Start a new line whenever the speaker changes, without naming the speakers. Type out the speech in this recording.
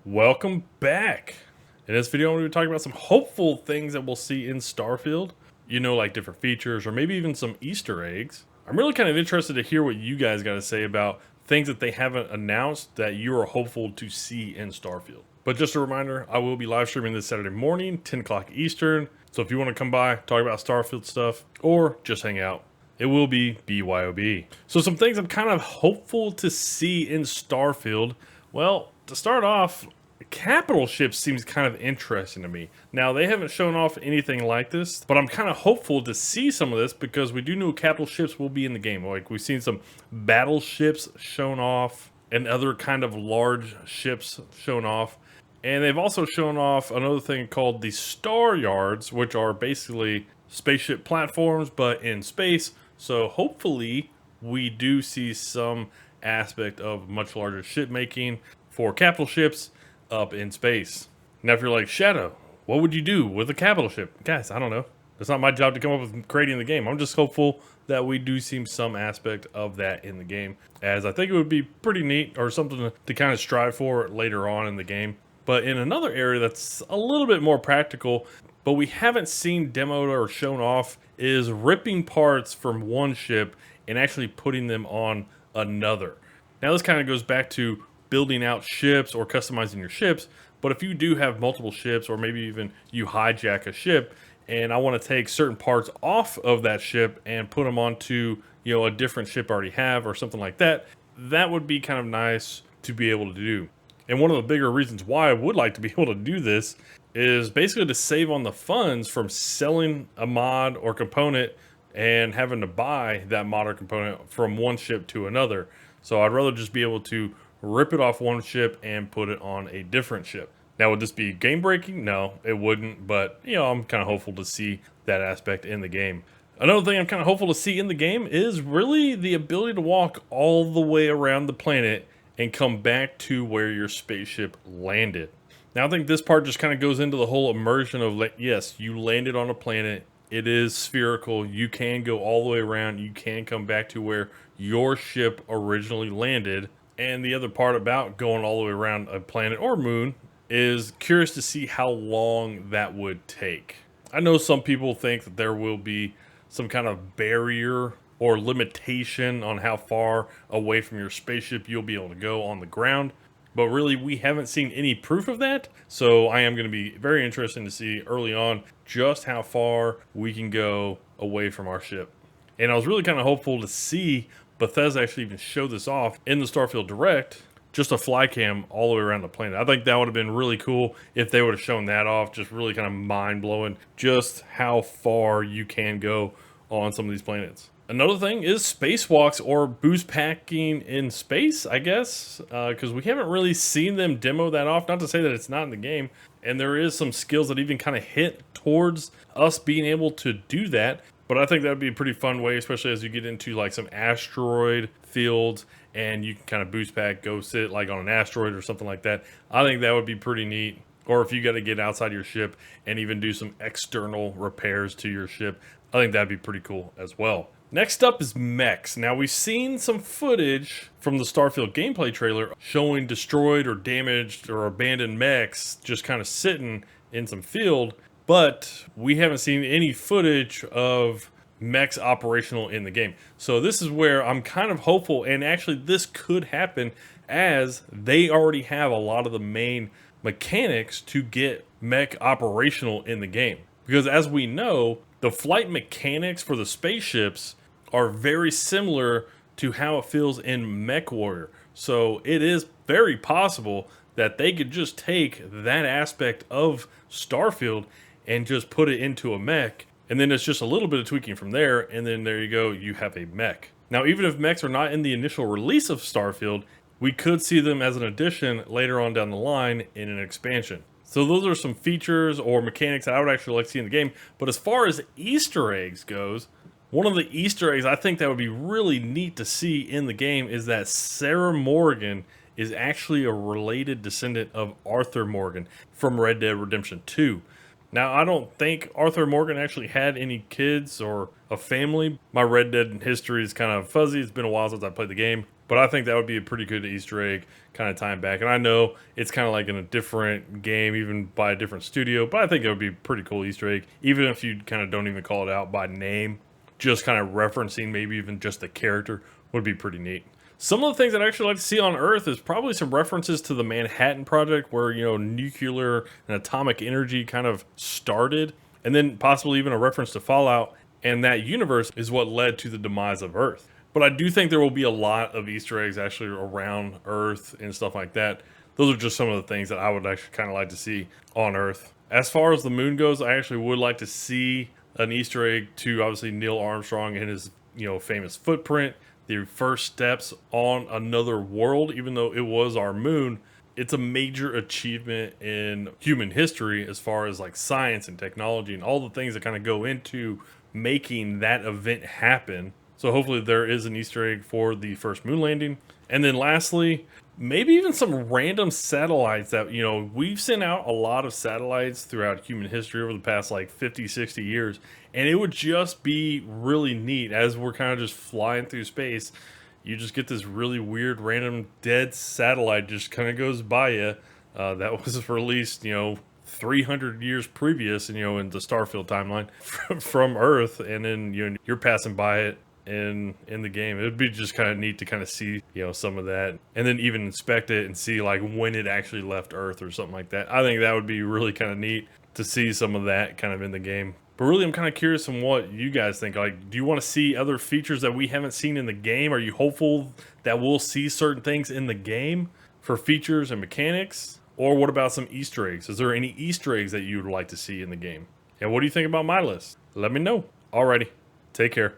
Welcome back. In this video, I'm going to be talking about some hopeful things that we'll see in Starfield. You know, like different features or maybe even some Easter eggs. I'm really kind of interested to hear what you guys got to say about things that they haven't announced that you are hopeful to see in Starfield. But just a reminder, I will be live streaming this Saturday morning, 10 o'clock Eastern. So if you want to come by, talk about Starfield stuff, or just hang out, it will be BYOB. So some things I'm kind of hopeful to see in Starfield. Well, to start off, capital ships seems kind of interesting to me. Now, they haven't shown off anything like this, but I'm kind of hopeful to see some of this because we do know capital ships will be in the game. Like, we've seen some battleships shown off and other kind of large ships shown off. And they've also shown off another thing called the Star Yards, which are basically spaceship platforms, but in space. So hopefully we do see some aspect of much larger ship making for capital ships up in space. Now, if you're like, Shadow, what would you do with a capital ship? Guys, I don't know. It's not my job to come up with creating the game. I'm just hopeful that we do see some aspect of that in the game, as I think it would be pretty neat or something to kind of strive for later on in the game. But in another area that's a little bit more practical, but we haven't seen demoed or shown off, is ripping parts from one ship and actually putting them on another. Now, this kind of goes back to building out ships or customizing your ships, but if you do have multiple ships, or maybe even you hijack a ship and I want to take certain parts off of that ship and put them onto, you know, a different ship I already have or something like that, that would be kind of nice to be able to do. And one of the bigger reasons why I would like to be able to do this is basically to save on the funds from selling a mod or component and having to buy that mod or component from one ship to another. So I'd rather just be able to rip it off one ship and put it on a different ship. Now, would this be game breaking? No, it wouldn't, but you know, I'm kind of hopeful to see that aspect in the game. Another thing I'm kind of hopeful to see in the game is really the ability to walk all the way around the planet and come back to where your spaceship landed. Now, I think this part just kind of goes into the whole immersion of, like, yes, you landed on a planet. It is spherical. You can go all the way around. You can come back to where your ship originally landed. And the other part about going all the way around a planet or moon is curious to see how long that would take. I know some people think that there will be some kind of barrier or limitation on how far away from your spaceship you'll be able to go on the ground. But really, we haven't seen any proof of that. So I am going to be very interested to see early on just how far we can go away from our ship. And I was really kind of hopeful to see Bethesda actually even show this off in the Starfield Direct, just a fly cam all the way around the planet. I think that would have been really cool if they would have shown that off, just really kind of mind-blowing just how far you can go on some of these planets. Another thing is spacewalks or boost packing in space, I guess, because we haven't really seen them demo that off. Not to say that it's not in the game, and there is some skills that even kind of hint towards us being able to do that. But I think that would be a pretty fun way, especially as you get into like some asteroid fields and you can kind of boost pack, go sit like on an asteroid or something like that. I think that would be pretty neat. Or if you got to get outside your ship and even do some external repairs to your ship, I think that'd be pretty cool as well. Next up is mechs. Now, we've seen some footage from the Starfield gameplay trailer showing destroyed or damaged or abandoned mechs just kind of sitting in some field, but we haven't seen any footage of mechs operational in the game. So this is where I'm kind of hopeful, and actually this could happen as they already have a lot of the main mechanics to get mech operational in the game. Because as we know, the flight mechanics for the spaceships are very similar to how it feels in MechWarrior. So it is very possible that they could just take that aspect of Starfield and just put it into a mech, and then it's just a little bit of tweaking from there, and then there you go, you have a mech. Now, even if mechs are not in the initial release of Starfield, we could see them as an addition later on down the line in an expansion. So those are some features or mechanics that I would actually like to see in the game. But as far as Easter eggs goes, one of the Easter eggs I think that would be really neat to see in the game is that Sarah Morgan is actually a related descendant of Arthur Morgan from Red Dead Redemption 2. Now, I don't think Arthur Morgan actually had any kids or a family. My Red Dead history is kind of fuzzy. It's been a while since I played the game. But I think that would be a pretty good Easter egg kind of time back. And I know it's kind of like in a different game, even by a different studio, but I think it would be a pretty cool Easter egg, even if you kind of don't even call it out by name. Just kind of referencing maybe even just the character would be pretty neat. Some of the things I'd actually like to see on Earth is probably some references to the Manhattan Project, where, you know, nuclear and atomic energy kind of started, and then possibly even a reference to Fallout, and that universe is what led to the demise of Earth. But I do think there will be a lot of Easter eggs actually around Earth and stuff like that. Those are just some of the things that I would actually kind of like to see on Earth. As far as the moon goes, I actually would like to see an Easter egg to obviously Neil Armstrong and his, you know, famous footprint, the first steps on another world. Even though it was our moon, it's a major achievement in human history as far as like science and technology and all the things that kind of go into making that event happen. So hopefully there is an Easter egg for the first moon landing. And then lastly, maybe even some random satellites that, you know, we've sent out a lot of satellites throughout human history over the past like 50, 60 years. And it would just be really neat as we're kind of just flying through space. You just get this really weird, random dead satellite just kind of goes by you. That was released, you know, 300 years previous, and, you know, in the Starfield timeline from Earth. And then, you know, you're passing by it in the game. It would be just kind of neat to kind of see, you know, some of that, and then even inspect it and see like when it actually left Earth or something like that. I think that would be really kind of neat to see some of that kind of in the game. But really, I'm kind of curious on what you guys think. Like, do you want to see other features that we haven't seen in the game? Are you hopeful that we'll see certain things in the game for features and mechanics? Or what about some Easter eggs? Is there any Easter eggs that you would like to see in the game? And what do you think about my list? Let me know. Alrighty, take care.